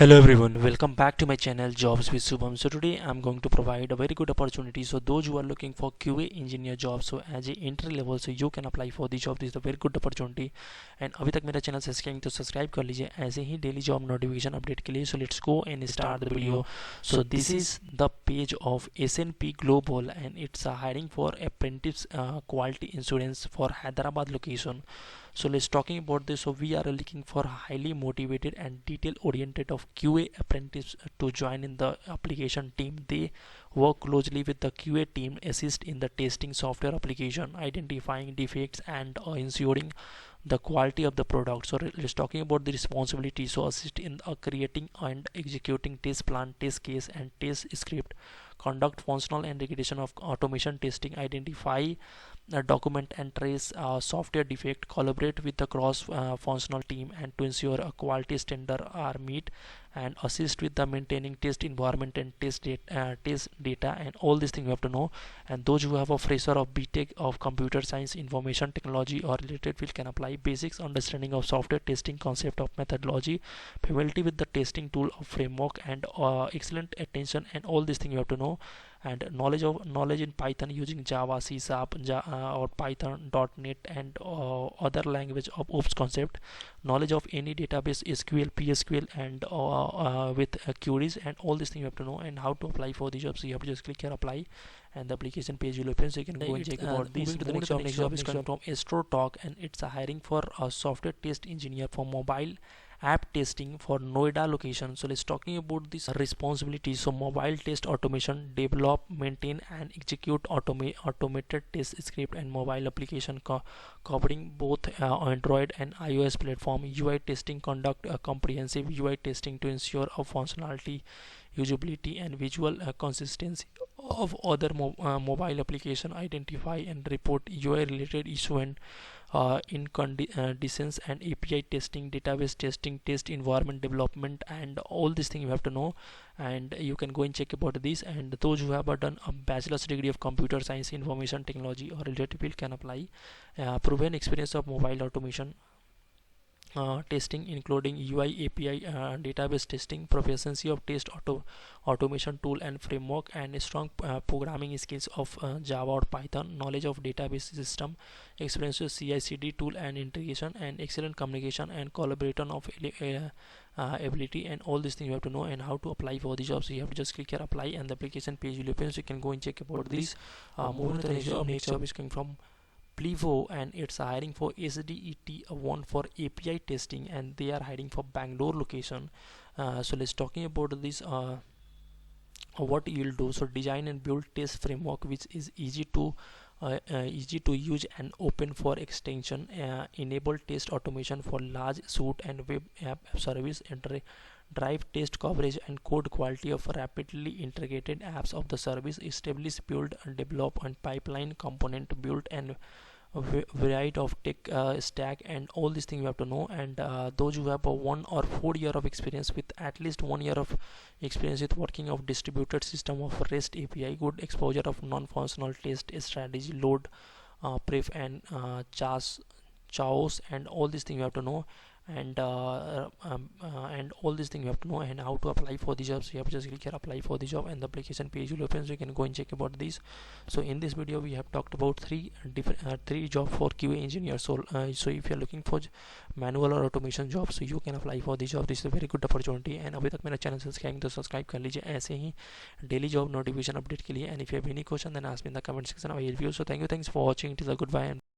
Hello everyone, welcome back to my channel Jobs with Subham. So today I'm going to provide a very good opportunity. So those who are looking for QA engineer job, so as a entry level, so you can apply for the job. This is a very good opportunity. And अभी तक मेरा channel subscribe तो subscribe कर लीजिए ऐसे ही daily job notification update के लिए. So let's go and start the video. So this is the page of S&P Global and it's hiring for apprentice quality insurance for Hyderabad location. So let's talking about this. So we are looking for highly motivated and detail oriented of QA apprentice to join in the application team. They work closely with the QA team, assist in the testing software application, identifying defects and ensuring the quality of the product. So let's talking about the responsibility. So assist in creating and executing test plan, test case and test script, conduct functional and regression of automation testing, identify document and trace software defect, collaborate with the cross functional team and to ensure a quality standard are met, and assist with the maintaining test environment and test data and all these things you have to know. And those who have a fresher of BTech of computer science, information technology or related field can apply. Basics understanding of software testing concept of methodology, familiarity with the testing tool of framework and excellent attention and all these things you have to know. And knowledge in Python using Java, C Sharp, or Python, .NET and other language of OPS concept. Knowledge of any database, SQL, PSQL and with queries and all these things you have to know. And how to apply for the job. So you have to just click here apply and the application page will open, so you can go and check about this. Moving to the next job is coming from Astro Talk and it's a hiring for a software test engineer for mobile app testing for Noida location. So let's talking about this responsibilities. So mobile test automation, develop, maintain and execute automated test script and mobile application covering both Android and iOS platform. UI testing, conduct a comprehensive UI testing to ensure a functionality, usability and visual consistency of other mobile application, identify and report UI related issue and in conditions and API testing, database testing, test environment development and all these things you have to know. And you can go and check about this. And those who have done a bachelor's degree of computer science, information technology or related field can apply. Proven experience of mobile automation testing including UI, API, database testing, proficiency of test automation tool and framework, and strong programming skills of Java or Python, knowledge of database system, experience with CI/CD tool and integration, and excellent communication and collaboration of ability and all these things you have to know. And how to apply for the job. So you have to just click here apply and the application page will open, so you can go and check about this. Moving to the next job is coming from Plivo and it's hiring for SDET1 for API testing and they are hiring for Bangalore location. So let's talking about this. What you will do. So design and build test framework which is easy to use and open for extension. Enable test automation for large suite and web app service and drive test coverage and code quality of rapidly integrated apps of the service. Establish, build and develop and pipeline component build and variety of tech stack and all these things you have to know. And those who have a 1 or 4 year of experience with at least 1 year of experience with working of distributed system of REST API, good exposure of non-functional test strategy, load pref and chaos and all these things you have to know. And all these things you have to know. And how to apply for the job. So you have to just click here apply for the job and the application page will open, so you can go and check about this. So in this video we have talked about three job for QA engineer. So if you are looking for manual or automation job, so you can apply for the job. This is a very good opportunity. And अभी तक मेरा channel subscribe तो subscribe कर लीजिए ऐसे ही daily job notification update के लिए. And if you have any question then ask me in the comment section. I will review. So thanks for watching. It is a goodbye.